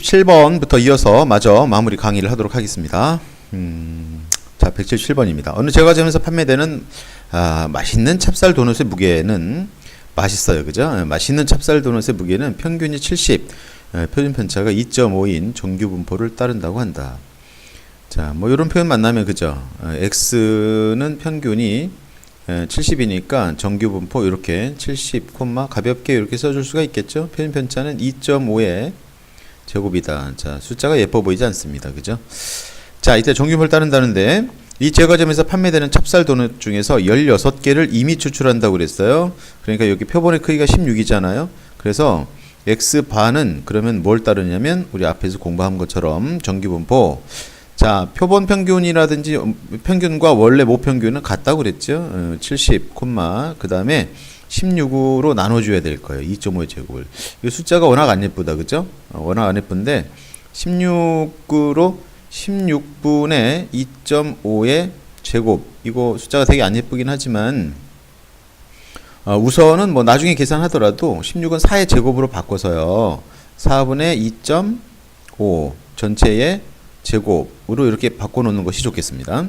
177번부터 이어서 마저 마무리 강의를 하도록 하겠습니다. 자, 177번입니다. 어느 제과점에서 판매되는 맛있는 찹쌀 도넛의 무게는 맛있어요, 그죠? 맛있는 찹쌀 도넛의 무게는 평균이 70, 표준 편차가 2.5인 정규 분포를 따른다고 한다. 자, 뭐 이런 표현 만나면 그죠? x는 평균이 70이니까 정규 분포 이렇게 70, 가볍게 이렇게 써줄 수가 있겠죠? 표준 편차는 2.5의 제곱이다. 자, 숫자가 예뻐 보이지 않습니다. 그죠? 자, 이때 정규분포를 따른다는데 이 제과점에서 판매되는 찹쌀 도넛 중에서 16개를 이미 추출한다고 그랬어요. 그러니까 여기 표본의 크기가 16이잖아요. 그래서 x바는 그러면 뭘 따르냐면 우리 앞에서 공부한 것처럼 정규분포. 자, 표본 평균이라든지 평균과 원래 모평균은 같다고 그랬죠. 70, 그 다음에 16으로 나눠줘야 될 거예요. 2.5의 제곱을. 이 숫자가 워낙 안 예쁘다. 그죠? 워낙 안 예쁜데 16으로 16분의 2.5의 제곱. 이거 숫자가 되게 안 예쁘긴 하지만 우선은 뭐 나중에 계산하더라도 16은 4의 제곱으로 바꿔서요. 4분의 2.5 전체의 제곱으로 이렇게 바꿔놓는 것이 좋겠습니다.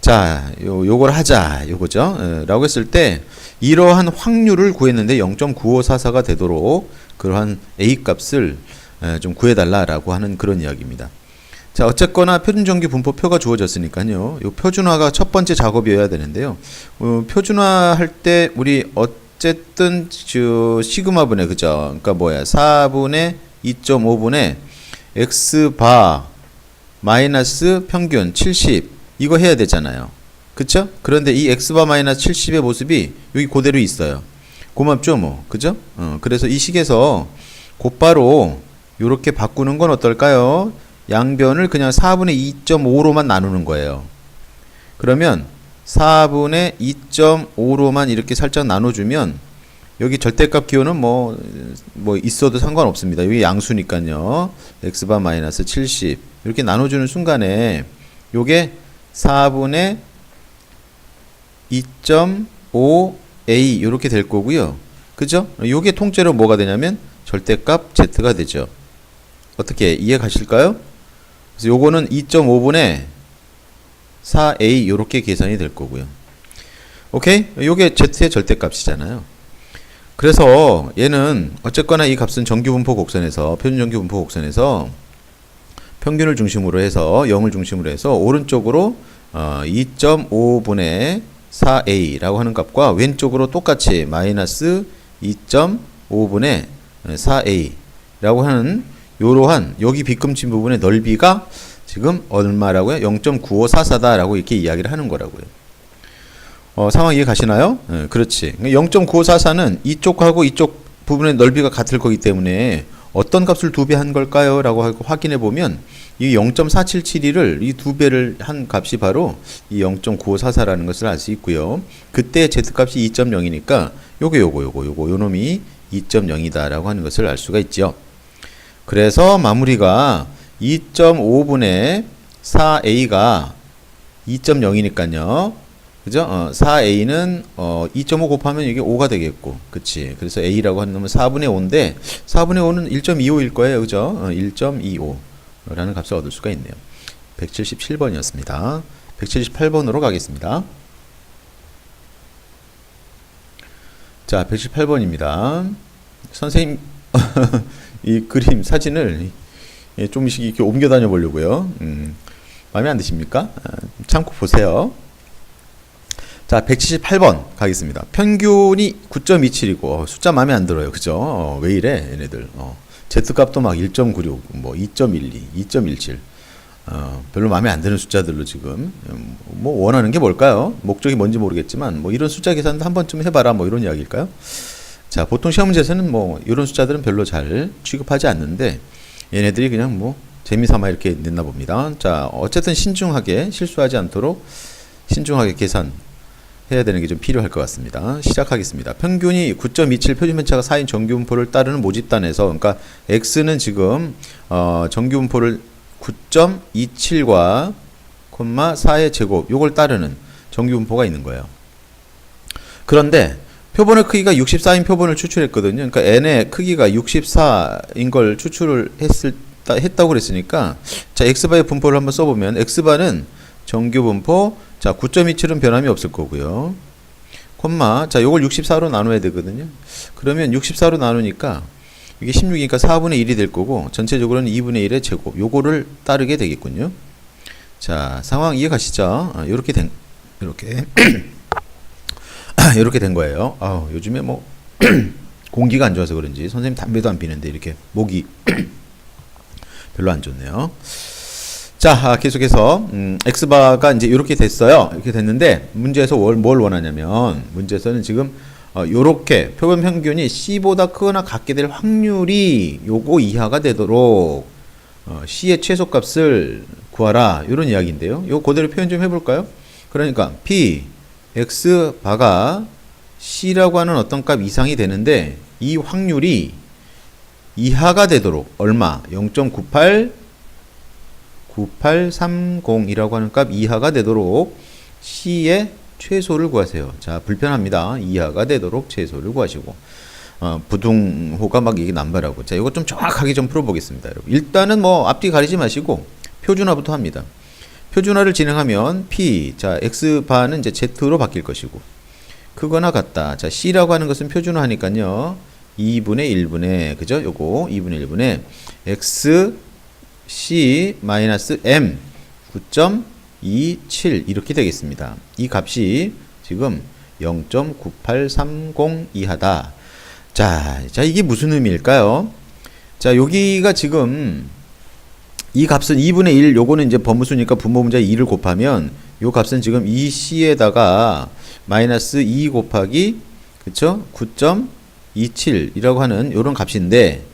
자, 요걸 하자, 요거죠. 라고 했을 때 이러한 확률을 구했는데 0.9544가 되도록 그러한 A 값을 좀 구해달라라고 하는 그런 이야기입니다. 자, 어쨌거나 표준정규 분포표가 주어졌으니까요. 요 표준화가 첫 번째 작업이어야 되는데요. 표준화 할 때 우리 어쨌든 시그마분의 그죠? 그러니까 뭐야? 4분의 2.5분의 x바 마이너스 평균 70 이거 해야 되잖아요. 그쵸? 그런데 이 x바 마이너스 70의 모습이 여기 그대로 있어요. 고맙죠 뭐. 그죠? 그래서 이 식에서 곧바로 요렇게 바꾸는 건 어떨까요? 양변을 그냥 4분의 2.5로만 나누는 거예요. 그러면 4분의 2.5로만 이렇게 살짝 나눠주면 여기 절대값 기호는 뭐 있어도 상관없습니다. 여기 양수니까요. x바 마이너스 70 이렇게 나눠주는 순간에 요게 4분의 2.5a 이렇게 될 거고요. 그죠? 요게 통째로 뭐가 되냐면 절대값 z가 되죠. 어떻게 이해 가실까요? 그래서 요거는 2.5분의 4a 요렇게 계산이 될 거고요. 오케이? 요게 z의 절대값이잖아요. 그래서 얘는 어쨌거나 이 값은 정규분포 곡선에서 표준정규분포 곡선에서 평균을 중심으로 해서 0을 중심으로 해서 오른쪽으로 2.5분의 4a라고 하는 값과 왼쪽으로 똑같이 마이너스 2.5분의 4a라고 하는 요러한 여기 빗금친 부분의 넓이가 지금 얼마라고요? 0.9544다라고 이렇게 이야기를 하는 거라고요. 상황 이해 가시나요? 그렇지. 0.9544는 이쪽하고 이쪽 부분의 넓이가 같을 거기 때문에 어떤 값을 2배 한 걸까요? 라고 확인해 보면 이 0.4772를 이 2배를 한 값이 바로 이 0.9544라는 것을 알 수 있고요. 그때 z값이 2.0이니까 요 놈이 2.0이다 라고 하는 것을 알 수가 있죠. 그래서 마무리가 2.5분의 4a가 2.0이니까요. 그죠? 4a는 2.5 곱하면 이게 5가 되겠고, 그치? 그래서 a라고 하는 놈은 4분의 5인데 4분의 5는 1.25일 거예요, 그죠? 1.25라는 값을 얻을 수가 있네요. 177번이었습니다. 178번으로 가겠습니다. 자, 178번입니다. 선생님 이 그림 사진을 좀씩 이렇게 옮겨 다녀 보려고요. 마음에 안 드십니까? 참고 보세요. 자, 178번 가겠습니다. 평균이 9.27이고 숫자 마음에 안 들어요. 그죠? 왜 이래 얘네들. Z값도 막 1.96, 뭐 2.12, 2.17 별로 마음에 안 드는 숫자들로 지금 뭐 원하는 게 뭘까요? 목적이 뭔지 모르겠지만 뭐 이런 숫자 계산도 한 번쯤 해봐라 뭐 이런 이야기일까요? 자, 보통 시험 문제에서는 뭐 이런 숫자들은 별로 잘 취급하지 않는데 얘네들이 그냥 뭐 재미삼아 이렇게 냈나 봅니다. 자, 어쨌든 신중하게 실수하지 않도록 신중하게 계산 해야 되는 게 좀 필요할 것 같습니다. 시작하겠습니다. 평균이 9.27 표준편차가 4인 정규분포를 따르는 모집단에서 그러니까 x는 지금 정규분포를 9.27과 4의 제곱 요걸 따르는 정규분포가 있는 거예요. 그런데 표본의 크기가 64인 표본을 추출했거든요. 그러니까 n의 크기가 64인 걸 추출을 했을 했다고 그랬으니까 자 x바의 분포를 한번 써보면 x바는 정규 분포 자 9.27은 변함이 없을 거고요. 콤마 자 요걸 64로 나눠야 되거든요. 그러면 64로 나누니까 이게 16이니까 4분의 1이 될 거고 전체적으로는 2분의 1의 제곱 요거를 따르게 되겠군요. 자 상황 이해 가시죠? 요렇게 된 요렇게 이렇게 된 거예요. 요즘에 뭐 공기가 안 좋아서 그런지 선생님 담배도 안 피는데 이렇게 목이 별로 안 좋네요. 자, 계속해서 x바가 이제 이렇게 됐어요. 이렇게 됐는데 문제에서 뭘 원하냐면 문제에서는 지금 요렇게 표본 평균이 c보다 크거나 같게 될 확률이 요거 이하가 되도록 c의 최소값을 구하라 이런 이야기인데요. 요 그대로 표현 좀 해볼까요? 그러니까 p x바가 c라고 하는 어떤 값 이상이 되는데 이 확률이 이하가 되도록 얼마? 0.9830이라고 하는 값 이하가 되도록 c의 최소를 구하세요. 자, 불편합니다. 이하가 되도록 최소를 구하시고 부등호가 막 이게 남발하고 자, 이거 좀 정확하게 좀 풀어보겠습니다. 여러분. 일단은 뭐 앞뒤 가리지 마시고 표준화부터 합니다. 표준화를 진행하면 p 자 x바는 이제 z로 바뀔 것이고 크거나 같다. 자 c라고 하는 것은 표준화하니까요. 2분의 1분의 그죠? 요거 2분의 1분의 x c 마이너스 m 9.27 이렇게 되겠습니다. 이 값이 지금 0.9830 이하다. 자 이게 무슨 의미일까요? 자 여기가 지금 이 값은 2분의 1 요거는 이제 범위수니까 분모 문자 2를 곱하면 요 값은 지금 2c에다가 마이너스 2 곱하기 그쵸? 9.27이라고 하는 요런 값인데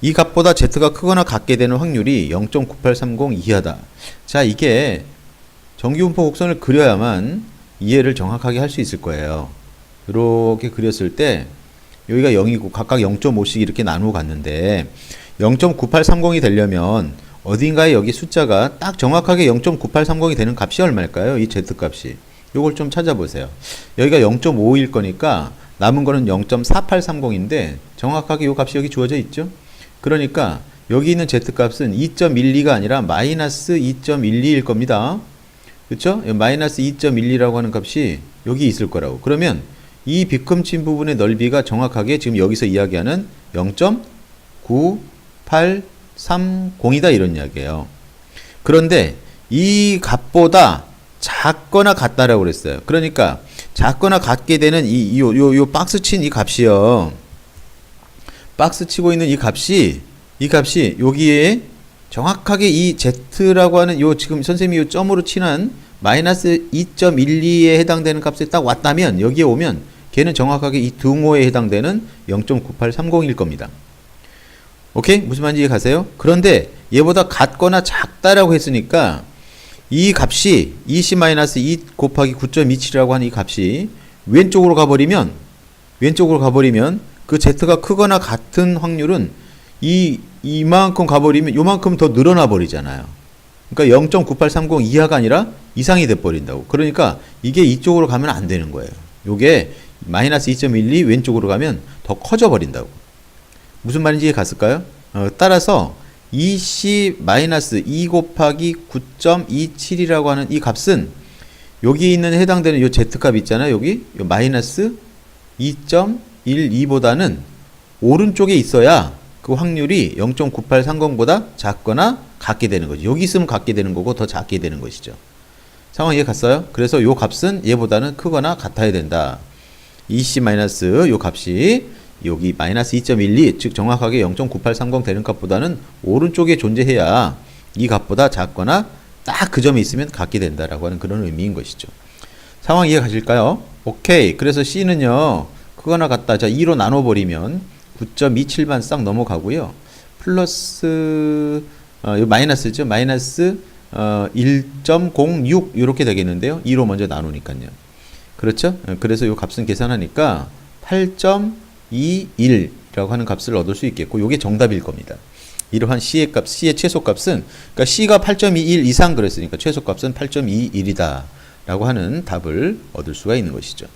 이 값보다 z가 크거나 같게 되는 확률이 0.9830 이하다. 자 이게 정규분포 곡선을 그려야만 이해를 정확하게 할 수 있을 거예요. 이렇게 그렸을 때 여기가 0이고 각각 0.5씩 이렇게 나누어 갔는데 0.9830이 되려면 어딘가에 여기 숫자가 딱 정확하게 0.9830이 되는 값이 얼마일까요? 이 z값이. 요걸 좀 찾아보세요. 여기가 0.5일 거니까 남은 거는 0.4830인데 정확하게 요 값이 여기 주어져 있죠? 그러니까 여기 있는 z값은 2.12가 아니라 마이너스 2.12일 겁니다. 그쵸? 마이너스 2.12라고 하는 값이 여기 있을 거라고. 그러면 이 비큼친 부분의 넓이가 정확하게 지금 여기서 이야기하는 0.9830이다 이런 이야기예요. 그런데 이 값보다 작거나 같다라고 그랬어요. 그러니까 작거나 같게 되는 요 박스 친 이 값이요. 박스 치고 있는 이 값이 여기에 정확하게 이 z라고 하는 요 지금 선생님이 요 점으로 칠한 마이너스 2.12에 해당되는 값에 딱 왔다면 여기에 오면 걔는 정확하게 이 등호에 해당되는 0.9830일 겁니다. 오케이? 무슨 말인지 이해 가세요? 그런데 얘보다 같거나 작다라고 했으니까 이 값이 2c-2 곱하기 9.27이라고 하는 이 값이 왼쪽으로 가버리면 그 z가 크거나 같은 확률은 이만큼 가버리면 요만큼 더 늘어나 버리잖아요. 그러니까 0.9830 이하가 아니라 이상이 돼 버린다고. 그러니까 이게 이쪽으로 가면 안 되는 거예요. 요게 마이너스 2.12 왼쪽으로 가면 더 커져 버린다고. 무슨 말인지 갔을까요? 따라서 2c-2 곱하기 9.27이라고 하는 이 값은 여기 있는 해당되는 요 z값 있잖아요. 여기 요 마이너스 2.12보다는 오른쪽에 있어야 그 확률이 0.9830보다 작거나 같게 되는 거죠. 여기 있으면 같게 되는 거고 더 작게 되는 것이죠. 상황 이해 갔어요? 그래서 요 값은 얘보다는 크거나 같아야 된다. 2c- 요 값이 여기 마이너스 2.12, 즉 정확하게 0.9830 되는 값보다는 오른쪽에 존재해야 이 값보다 작거나 딱 그 점에 있으면 같게 된다라고 하는 그런 의미인 것이죠. 상황 이해 가실까요? 오케이. 그래서 C는요, 크거나 같다. 자, 2로 나눠버리면 9.27만 싹 넘어가고요. 플러스, 마이너스죠. 마이너스 1.06 이렇게 되겠는데요. 2로 먼저 나누니까요. 그렇죠? 그래서 이 값은 계산하니까 8.21이라고 하는 값을 얻을 수 있겠고, 이게 정답일 겁니다. 이러한 C의 값, C의 최소값은, 그러니까 C가 8.21 이상 그랬으니까 최소값은 8.21이다 라고 하는 답을 얻을 수가 있는 것이죠.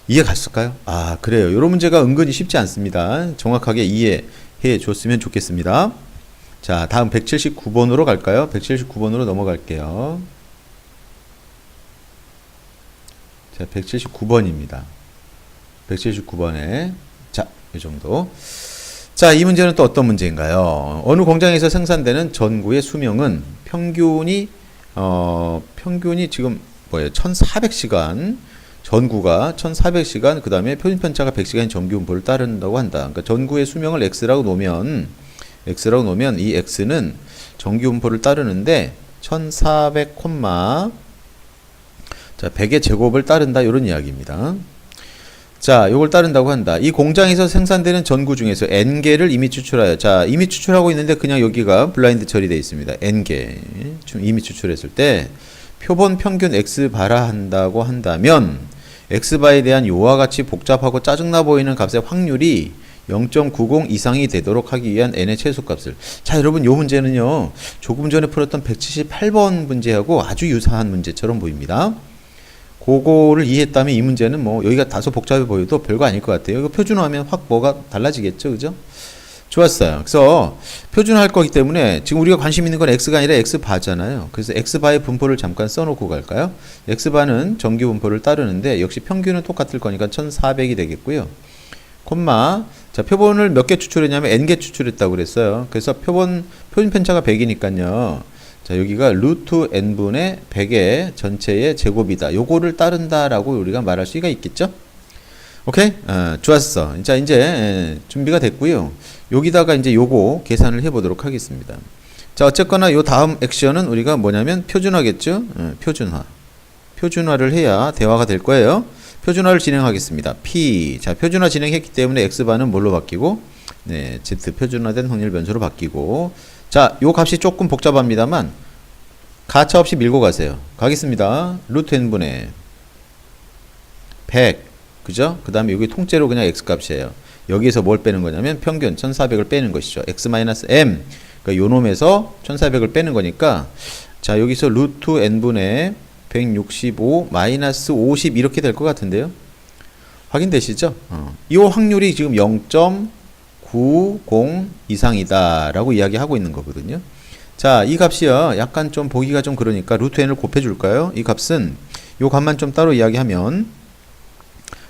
이해 갔을까요? 아, 그래요. 이런 문제가 은근히 쉽지 않습니다. 정확하게 이해해 줬으면 좋겠습니다. 자, 다음 179번으로 갈까요? 179번으로 넘어갈게요. 자, 179번입니다. 179번에 자, 이 정도. 자, 이 문제는 또 어떤 문제인가요? 어느 공장에서 생산되는 전구의 수명은 평균이 지금 뭐예요? 1400시간, 전구가 1400시간, 그 다음에 표준편차가 100시간인 정규분포를 따른다고 한다. 그러니까 전구의 수명을 x라고 놓으면 이 x는 정규분포를 따르는데 1400, 자, 100의 제곱을 따른다, 이런 이야기입니다. 자, 요걸 따른다고 한다. 이 공장에서 생산되는 전구 중에서 n개를 이미 추출하여, 자, 이미 추출하고 있는데 그냥 여기가 블라인드 처리되어 있습니다. n개 이미 추출했을 때 표본 평균 x바라 한다고 한다면 x바에 대한 요와 같이 복잡하고 짜증나 보이는 값의 확률이 0.90 이상이 되도록 하기 위한 n의 최소값을. 자, 여러분, 요 문제는요 조금 전에 풀었던 178번 문제하고 아주 유사한 문제처럼 보입니다. 그거를 이해했다면 이 문제는 뭐 여기가 다소 복잡해 보여도 별거 아닐 것 같아요. 이거 표준화하면 확 뭐가 달라지겠죠, 그죠? 좋았어요. 그래서 표준화할 거기 때문에 지금 우리가 관심 있는 건 x가 아니라 x바잖아요. 그래서 x바의 분포를 잠깐 써놓고 갈까요? x바는 정규 분포를 따르는데 역시 평균은 똑같을 거니까 1400이 되겠고요. 콤마. 자, 표본을 몇 개 추출했냐면 n개 추출했다고 그랬어요. 그래서 표준 편차가 100이니까요. 자, 여기가 루트 n분의 100의 전체의 제곱이다. 요거를 따른다라고 우리가 말할 수가 있겠죠? 오케이? 좋았어. 자, 이제 준비가 됐고요. 여기다가 이제 요거 계산을 해보도록 하겠습니다. 자, 어쨌거나 요 다음 액션은 우리가 뭐냐면 표준화겠죠? 표준화를 해야 대화가 될 거예요. 표준화를 진행하겠습니다. P. 자, 표준화 진행했기 때문에 X바는 뭘로 바뀌고, 네, Z 표준화된 확률 변수로 바뀌고, 자, 요 값이 조금 복잡합니다만, 가차 없이 밀고 가세요. 가겠습니다. 루트 n분의 100. 그죠? 그 다음에 여기 통째로 그냥 X 값이에요. 여기에서 뭘 빼는 거냐면 평균 1400을 빼는 것이죠. X-M. 그러니까 요 놈에서 1400을 빼는 거니까, 자, 여기서 루트 n분의 165 마이너스 50 이렇게 될 것 같은데요. 확인되시죠? 이 확률이 지금 0.90 이상이다 라고 이야기하고 있는 거거든요. 자, 이 값이요 약간 좀 보기가 좀 그러니까 루트 n을 곱해 줄까요? 이 값은 요 값만 좀 따로 이야기하면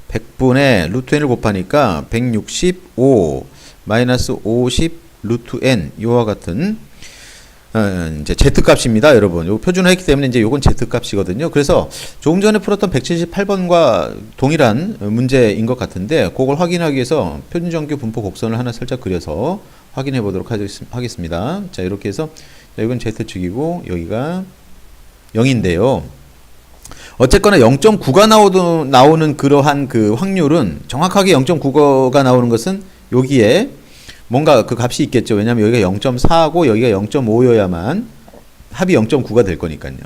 100분의 루트 n을 곱하니까 165 마이너스 50 루트 n 요와 같은 이제 Z값입니다, 여러분. 요 표준화했기 때문에 이제 요건 Z값이거든요. 그래서 조금 전에 풀었던 178번과 동일한 문제인 것 같은데, 그걸 확인하기 위해서 표준정규 분포 곡선을 하나 살짝 그려서 확인해 보도록 하겠습니다. 자, 이렇게 해서, 자, 이건 Z축이고, 여기가 0인데요. 어쨌거나 0.9가 나오는 그러한 그 확률은, 정확하게 0.9가 나오는 것은 여기에 뭔가 그 값이 있겠죠. 왜냐면 여기가 0.4하고 여기가 0.5여야만 합이 0.9가 될 거니까요.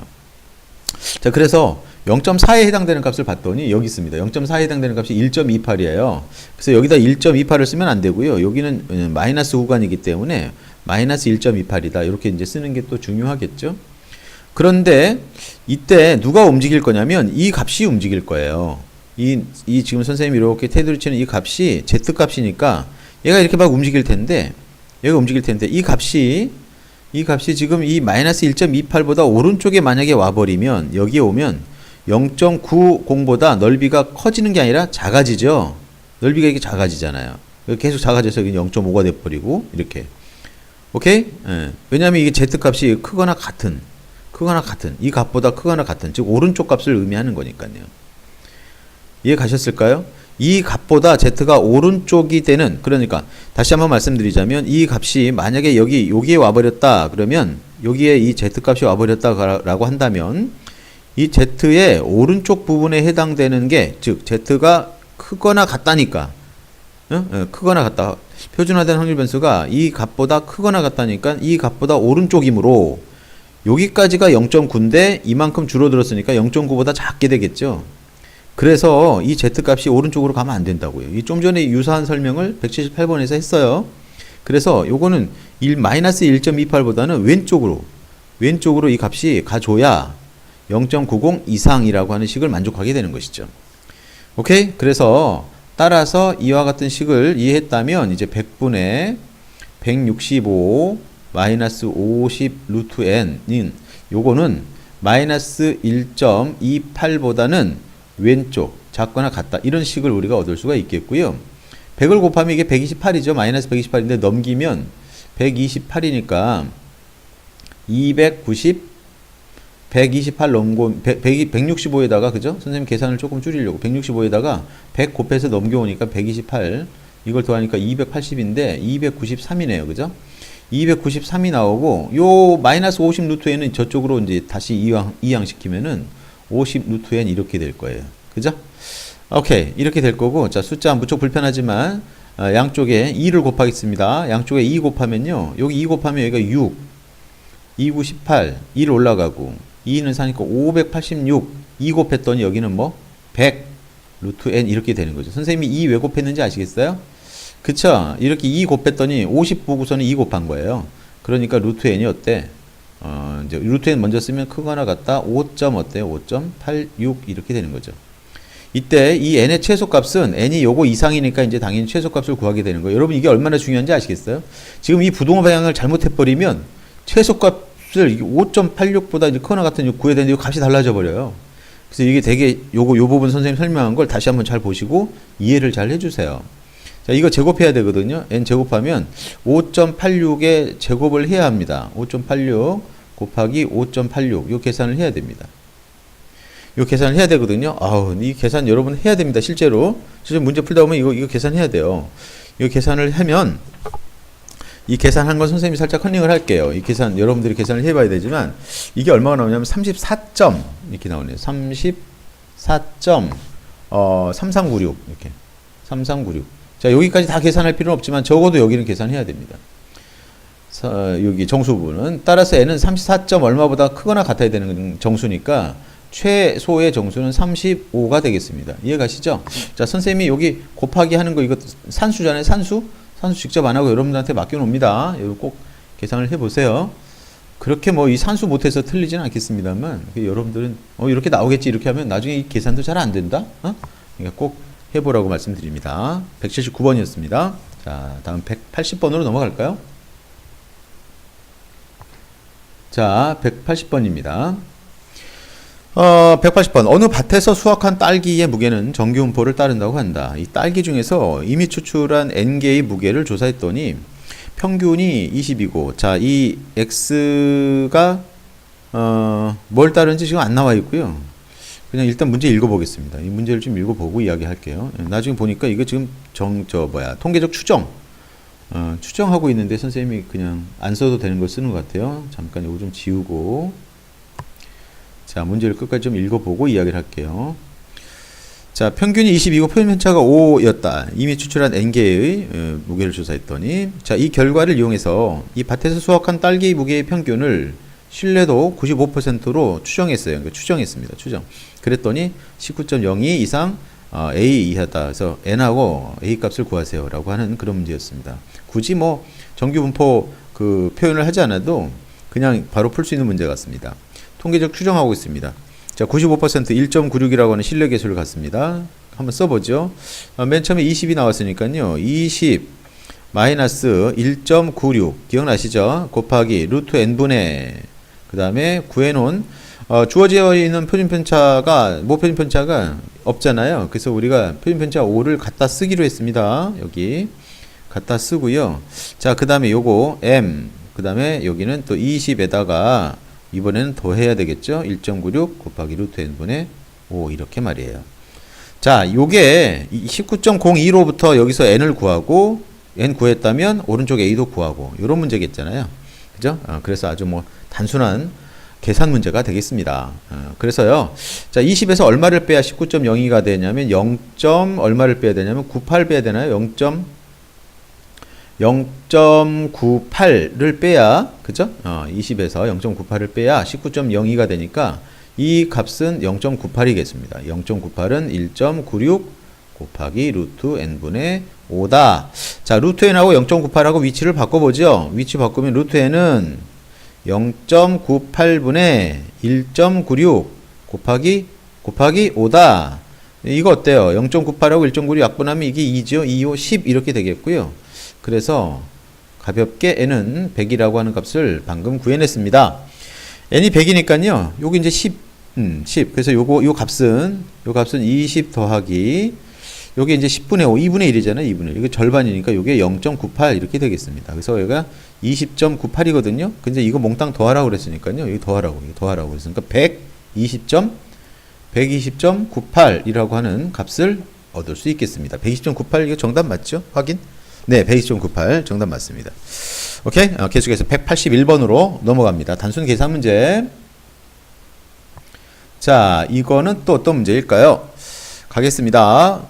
자, 그래서 0.4에 해당되는 값을 봤더니 여기 있습니다. 0.4에 해당되는 값이 1.28이에요. 그래서 여기다 1.28을 쓰면 안 되고요. 여기는 마이너스 구간이기 때문에 마이너스 1.28이다. 이렇게 이제 쓰는 게 또 중요하겠죠. 그런데 이때 누가 움직일 거냐면 이 값이 움직일 거예요. 이 지금 선생님이 이렇게 테두리 치는 이 값이 Z 값이니까 얘가 이렇게 막 움직일 텐데, 이 값이 지금 이 마이너스 1.28보다 오른쪽에 만약에 와버리면, 여기에 오면 0.90보다 넓이가 커지는 게 아니라 작아지죠. 넓이가 이렇게 작아지잖아요. 계속 작아져서 0.5가 돼버리고, 이렇게. 오케이? 예. 왜냐면 이게 Z 값이 크거나 같은, 이 값보다 크거나 같은, 즉, 오른쪽 값을 의미하는 거니까요. 이해 가셨을까요? 이 값보다 Z가 오른쪽이 되는, 그러니까 다시 한번 말씀드리자면 이 값이 만약에 여기에 와버렸다 그러면, 여기에 이 Z 값이 와버렸다 라고 한다면 이 Z의 오른쪽 부분에 해당되는 게, 즉 Z가 크거나 같다니까, 크거나 같다, 표준화된 확률 변수가 이 값보다 크거나 같다니까 이 값보다 오른쪽이므로 여기까지가 0.9인데 이만큼 줄어들었으니까 0.9보다 작게 되겠죠. 그래서 이 Z값이 오른쪽으로 가면 안 된다고요. 이 좀 전에 유사한 설명을 178번에서 했어요. 그래서 요거는 마이너스 1.28보다는 왼쪽으로 이 값이 가줘야 0.90 이상이라고 하는 식을 만족하게 되는 것이죠. 오케이? 그래서 따라서 이와 같은 식을 이해했다면 이제 100분의 165 마이너스 50 루트 n인 요거는 마이너스 1.28보다는 왼쪽 작거나 같다. 이런 식을 우리가 얻을 수가 있겠고요. 100을 곱하면 이게 128이죠. 마이너스 128인데 넘기면 128이니까 128 넘고 165에다가 그죠? 선생님 계산을 조금 줄이려고 165에다가 100 곱해서 넘겨오니까 128 이걸 더하니까 280인데 293이네요. 그죠? 293이 나오고 요 마이너스 50 루트 n은 저쪽으로 이제 다시 이항시키면은 50 루트 n 이렇게 될 거예요. 그죠? 오케이. 이렇게 될 거고 자 숫자 무척 불편하지만 양쪽에 2를 곱하겠습니다. 양쪽에 2 곱하면요. 여기 2 곱하면 여기가 6 2, 9, 18 1 올라가고 2는 사니까 586 2 곱했더니 여기는 뭐 100 루트 n 이렇게 되는 거죠. 선생님이 2 왜 곱했는지 아시겠어요? 그쵸? 이렇게 2 곱했더니 50 보고서는 2 곱한 거예요. 그러니까 루트 n이 어때? 이제 루트 n 먼저 쓰면 크거나 같다 5. 어때요? 5.86 이렇게 되는 거죠. 이때 이 n의 최소값은 n이 요거 이상이니까 이제 당연히 최소값을 구하게 되는 거예요. 여러분 이게 얼마나 중요한지 아시겠어요? 지금 이 부동호 방향을 잘못해버리면 최소값을 5.86보다 이제 크거나 같은 구해야 되는데 이 값이 달라져 버려요. 그래서 이게 되게 요 부분 선생님 설명한 걸 다시 한번 잘 보시고 이해를 잘 해주세요. 자, 이거 제곱해야 되거든요. n 제곱하면 5.86의 제곱을 해야 합니다. 5.86 곱하기 5.86 요 계산을 해야 됩니다. 요 계산을 해야 되거든요. 아우, 이 계산 여러분 해야 됩니다. 실제로 문제 풀다 보면 이거 계산해야 돼요. 이 계산을 하면 이 계산한 건 선생님이 살짝 컨닝을 할게요. 이 계산 여러분들이 계산을 해봐야 되지만 이게 얼마가 나오냐면 34점 이렇게 나오네요. 3396 이렇게 3396. 자 여기까지 다 계산할 필요는 없지만 적어도 여기는 계산해야 됩니다. 여기 정수 부분은 따라서 n은 34점 얼마보다 크거나 같아야 되는 정수니까 최소의 정수는 35가 되겠습니다. 이해가시죠? 자 선생님이 여기 곱하기 하는 거 이거 산수잖아요. 산수 직접 안 하고 여러분들한테 맡겨놓습니다. 이거 꼭 계산을 해보세요. 그렇게 뭐 이 산수 못해서 틀리지는 않겠습니다만 여러분들은 이렇게 나오겠지 이렇게 하면 나중에 이 계산도 잘 안 된다. 그러니까 꼭 해보라고 말씀드립니다. 179번이었습니다. 자 다음 180번으로 넘어갈까요? 자 180번입니다. 180번. 어느 밭에서 수확한 딸기의 무게는 정규분포를 따른다고 한다. 이 딸기 중에서 이미 추출한 N개의 무게를 조사했더니 평균이 20이고, 자, 이 X가, 뭘 따르는지 지금 안 나와 있고요. 그냥 일단 문제 읽어보겠습니다. 이 문제를 좀 읽어보고 이야기할게요. 나중에 보니까 이거 지금 통계적 추정하고 있는데 선생님이 그냥 안 써도 되는 걸 쓰는 것 같아요. 잠깐 이거 좀 지우고. 자, 문제를 끝까지 좀 읽어보고 이야기를 할게요. 자, 평균이 22고 표준편차가 5였다. 이미 추출한 N개의 무게를 조사했더니, 자, 이 결과를 이용해서 이 밭에서 수확한 딸기 무게의 평균을 신뢰도 95%로 추정했어요. 그러니까 추정했습니다. 그랬더니 19.02 이상 A 이하다. 그래서 N하고 A 값을 구하세요. 라고 하는 그런 문제였습니다. 굳이 뭐 정규분포 그 표현을 하지 않아도 그냥 바로 풀 수 있는 문제 같습니다. 통계적 추정하고 있습니다. 자, 95% 1.96이라고 하는 신뢰 계수를 갖습니다. 한번 써보죠. 맨 처음에 20이 나왔으니까요. 20 마이너스 1.96 기억나시죠? 곱하기 루트 n분의 그 다음에 구해놓은 주어져 있는 표준편차가 표준편차가 없잖아요. 그래서 우리가 표준편차 5를 갖다 쓰기로 했습니다. 여기 갖다 쓰고요. 자, 그 다음에 요거 m 그 다음에 여기는 또 20에다가 이번에는 더 해야 되겠죠? 1.96 곱하기 루트 n분의 5 이렇게 말이에요. 자, 요게 19.02로부터 여기서 n을 구하고 n 구했다면 오른쪽 a도 구하고 이런 문제겠잖아요. 그죠? 그래서 아주 뭐 단순한 계산 문제가 되겠습니다. 그래서요. 자, 20에서 얼마를 빼야 19.02가 되냐면 0. 얼마를 빼야 되냐면 98 빼야 되나요? 0.98를 빼야, 그죠? 20에서 0.98을 빼야 19.02가 되니까 이 값은 0.98이겠습니다. 0.98은 1.96 곱하기 루트 n분의 5다. 자, 루트 n하고 0.98하고 위치를 바꿔보죠. 위치 바꾸면 루트 n은 0.98분의 1.96 곱하기 5다. 이거 어때요? 0.98하고 1.96 약분하면 이게 2죠? 2, 5, 10 이렇게 되겠고요. 그래서 가볍게 n은 100이라고 하는 값을 방금 구해냈습니다. n이 100이니까요. 여기 이제 10. 그래서 요 값은 20 더하기 요게 이제 10분의 5, 2분의 1이잖아요. 2분의 1. 이거 절반이니까 요게 0.98 이렇게 되겠습니다. 그래서 여기가 20.98이거든요. 근데 이거 몽땅 더하라고 그랬으니까요. 여기 더하라고 그랬으니까 120.98이라고 하는 값을 얻을 수 있겠습니다. 120.98 이거 정답 맞죠? 확인? 네, 120.98 정답 맞습니다. 오케이? 계속해서 181번으로 넘어갑니다. 단순 계산 문제. 자, 이거는 또 어떤 문제일까요? 가겠습니다.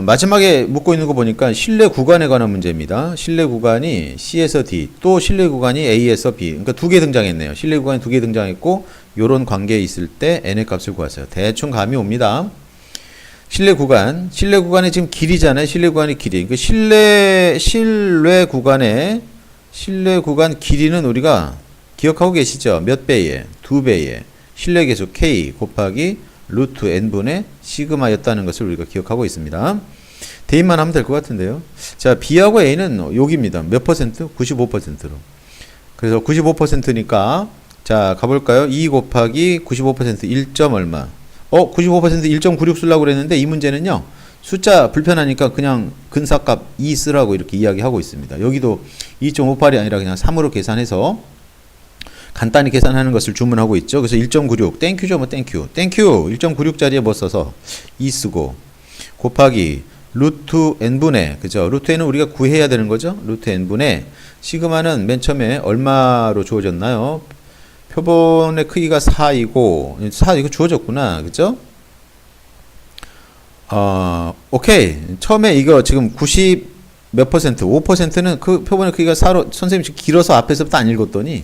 마지막에 묻고 있는 거 보니까 실내 구간에 관한 문제입니다. 실내 구간이 C에서 D, 또 실내 구간이 A에서 B. 그러니까 두 개 등장했네요. 실내 구간이 두 개 등장했고, 요런 관계에 있을 때 N의 값을 구하세요. 대충 감이 옵니다. 실내 구간의 지금 길이잖아요. 실내 구간의 길이. 그 실내 구간 길이는 우리가 기억하고 계시죠? 몇 배에? 2배에. 실내 계수 K 곱하기 루트 n분의 시그마였다는 것을 우리가 기억하고 있습니다. 대입만 하면 될 것 같은데요. 자, B하고 A는 여기입니다. 몇 퍼센트? 95%로. 그래서 95%니까 자, 가볼까요? 2 곱하기 95% 1. 얼마? 95% 1.96 쓰려고 그랬는데 이 문제는요. 숫자 불편하니까 그냥 근사값 2 쓰라고 이렇게 이야기하고 있습니다. 여기도 2.58이 아니라 그냥 3으로 계산해서 간단히 계산하는 것을 주문하고 있죠. 그래서 1.96 땡큐죠. 뭐 땡큐 1.96짜리에 뭐 써서 2 쓰고 곱하기 루트 n분의 그죠. 루트 n은 우리가 구해야 되는 거죠. 루트 n분의 시그마는 맨 처음에 얼마로 주어졌나요? 표본의 크기가 4이고 4 이거 주어졌구나. 그죠? 오케이. 처음에 이거 지금 90 몇 퍼센트 5%는 그 표본의 크기가 4로 선생님이 지금 길어서 앞에서부터 안 읽었더니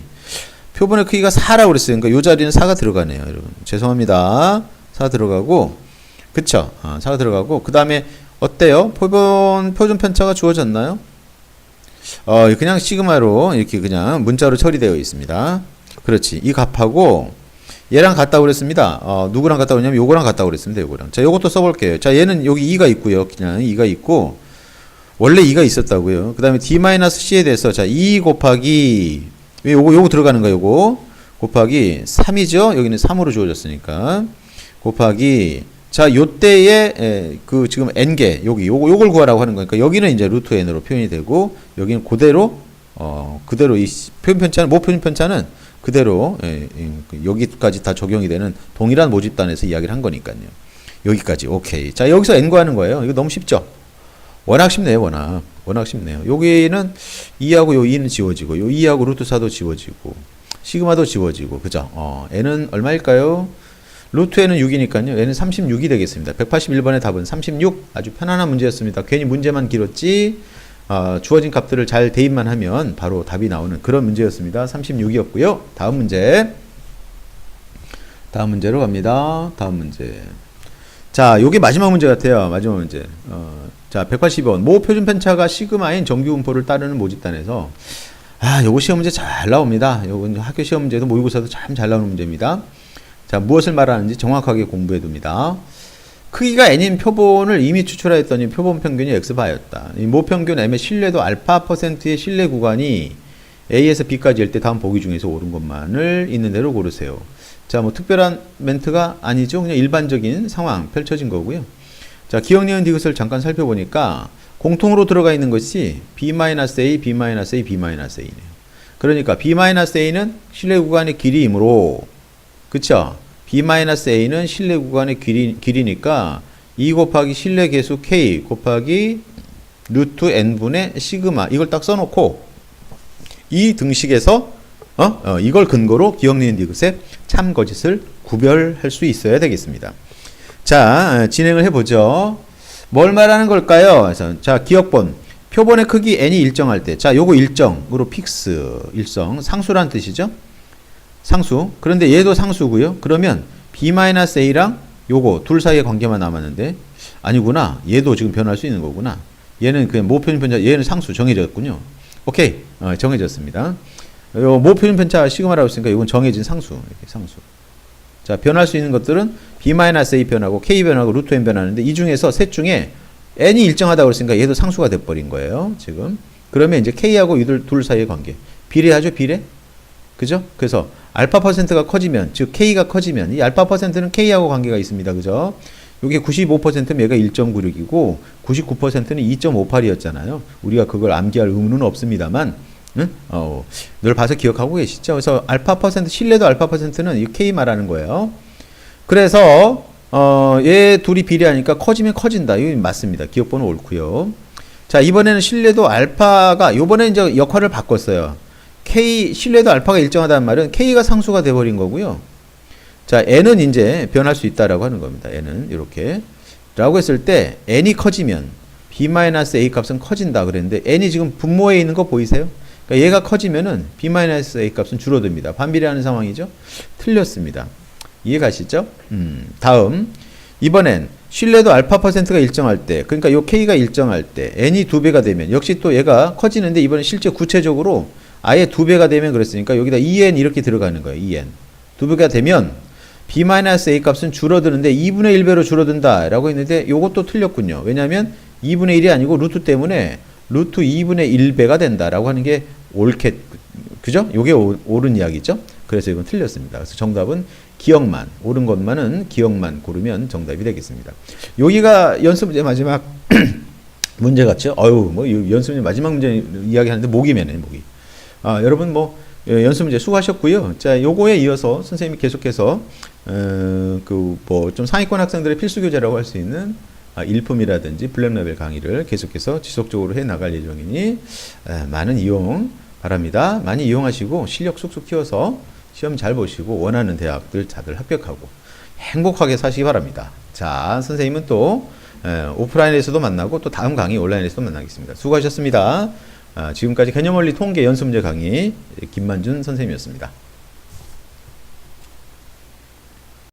표본의 크기가 4라고 그랬어요. 그러니까 요 자리는 4가 들어가네요, 여러분. 죄송합니다. 4 들어가고, 그쵸? 4가 들어가고, 그 다음에, 어때요? 표준 편차가 주어졌나요? 그냥 시그마로, 이렇게 그냥 문자로 처리되어 있습니다. 그렇지. 이 값하고, 얘랑 같다고 그랬습니다. 누구랑 같다고 그랬냐면, 요거랑 같다고 그랬습니다, 요거랑. 자, 요것도 써볼게요. 자, 얘는 여기 2가 있고요. 그냥 2가 있고, 원래 2가 있었다고요. 그 다음에 D-C에 대해서, 자, 2 곱하기, 요거 들어가는 거야, 요거. 곱하기 3이죠? 여기는 3으로 주어졌으니까. 곱하기, 자, 요때에, 지금 n개, 요걸 구하라고 하는 거니까, 여기는 이제 루트 n으로 표현이 되고, 여기는 그대로 이 표준 편차는, 모표준 편차는 그대로, 여기까지 다 적용이 되는 동일한 모집단에서 이야기를 한 거니까요. 여기까지, 오케이. 자, 여기서 n 구하는 거예요. 이거 너무 쉽죠? 워낙 쉽네요, 워낙 쉽네요. 여기는 2하고 요 2는 지워지고, 요 2하고 루트 4도 지워지고, 시그마도 지워지고, 그죠? n은 얼마일까요? 루트 n은 6이니까요. n은 36이 되겠습니다. 181번의 답은 36. 아주 편안한 문제였습니다. 괜히 문제만 길었지, 주어진 값들을 잘 대입만 하면 바로 답이 나오는 그런 문제였습니다. 36이었고요. 다음 문제로 갑니다. 다음 문제. 자, 요게 마지막 문제 같아요. 마지막 문제. 자, 182번. 모 표준 편차가 시그마인 정규 분포를 따르는 모집단에서 요거 시험 문제 잘 나옵니다. 요건 학교 시험 문제도 모의고사도 참 잘 나오는 문제입니다. 자, 무엇을 말하는지 정확하게 공부해 둡니다. 크기가 n인 표본을 이미 추출하였더니 표본 평균이 x바였다. 이 모평균 m의 신뢰도 알파%의 신뢰 구간이 A에서 B까지 일 때 다음 보기 중에서 옳은 것만을 있는 대로 고르세요. 자, 뭐 특별한 멘트가 아니죠. 그냥 일반적인 상황 펼쳐진 거고요. 자, 기억, 니은, 디귿을 잠깐 살펴보니까 공통으로 들어가 있는 것이 B-A, B-A, B-A네요. 그러니까 B-A는 실내 구간의 길이이므로, 그쵸? B-A는 실내 구간의 길이니까 2 곱하기 실내 계수 K 곱하기 루트 n분의 시그마, 이걸 딱 써놓고 이 등식에서 이걸 근거로 기억, 니은, 디귿의 참거짓을 구별할 수 있어야 되겠습니다. 자, 진행을 해보죠. 뭘 말하는 걸까요? 그래서, 자, 기억본. 표본의 크기 n이 일정할 때. 자, 요거 일정으로 일정. 상수란 뜻이죠? 상수. 그런데 얘도 상수고요. 그러면 B-A랑 요거 둘 사이의 관계만 남았는데, 아니구나. 얘도 지금 변할 수 있는 거구나. 얘는 그냥 모표준 편차, 얘는 상수 정해졌군요. 오케이. 정해졌습니다. 요 모표준 편차 시그마라고 했으니까 이건 정해진 상수. 이렇게 상수. 자, 변할 수 있는 것들은 B-A 변하고 K 변하고 루트 n 변하는데 이 중에서 셋 중에 n이 일정하다고 그랬으니까 얘도 상수가 돼버린 거예요. 지금. 그러면 이제 K하고 이들 둘 사이의 관계. 비례하죠, 비례? 그죠? 그래서 알파 퍼센트가 커지면, 즉 K가 커지면 이 알파 퍼센트는 K하고 관계가 있습니다. 그죠? 이게 95%면 얘가 1.96이고 99%는 2.58이었잖아요. 우리가 그걸 암기할 의무는 없습니다만, 응? 늘 봐서 기억하고 계시죠? 그래서 알파 퍼센트, 신뢰도 알파 퍼센트는 이 K 말하는 거예요. 그래서 얘 둘이 비례하니까 커지면 커진다. 이거 맞습니다. 기억번호 옳고요. 자, 이번에는 신뢰도 알파가 이번에 이제 역할을 바꿨어요. K 신뢰도 알파가 일정하다는 말은 K가 상수가 돼 버린 거고요. 자, n은 이제 변할 수 있다라고 하는 겁니다. n은 이렇게 라고 했을 때 n이 커지면 b-a 값은 커진다 그랬는데 n이 지금 분모에 있는 거 보이세요? 그러니까 얘가 커지면은 b-a 값은 줄어듭니다. 반비례하는 상황이죠? 틀렸습니다. 이해가시죠? 다음 이번엔 신뢰도 알파 퍼센트가 일정할 때, 그러니까 요 K가 일정할 때 n이 2배가 되면 역시 또 얘가 커지는데 이번엔 실제 구체적으로 아예 2배가 되면 그랬으니까 여기다 2n 이렇게 들어가는 거예요. 2n 2배가 되면 b-a 값은 줄어드는데 2분의 1배로 줄어든다 라고 했는데 요것도 틀렸군요. 왜냐하면 2분의 1이 아니고 루트 때문에 루트 2분의 1배가 된다 라고 하는 게 옳겠, 그죠? 요게 옳은 이야기죠? 그래서 이건 틀렸습니다. 그래서 정답은 기억만, 옳은 것만은 기억만 고르면 정답이 되겠습니다. 여기가 연습 문제 마지막 문제 같죠? 뭐 연습 문제 마지막 문제 이야기하는데 목이 매네, 목이. 여러분 뭐 연습 문제 수고하셨고요. 자, 요거에 이어서 선생님이 계속해서 좀 상위권 학생들의 필수 교재라고 할 수 있는 일품이라든지 블랙라벨 강의를 계속해서 지속적으로 해 나갈 예정이니 많은 이용 바랍니다. 많이 이용하시고 실력 쑥쑥 키워서 시험 잘 보시고 원하는 대학들 다들 합격하고 행복하게 사시기 바랍니다. 자, 선생님은 또 오프라인에서도 만나고 또 다음 강의 온라인에서도 만나겠습니다. 수고하셨습니다. 지금까지 개념원리 통계 연습문제 강의 김만준 선생님이었습니다.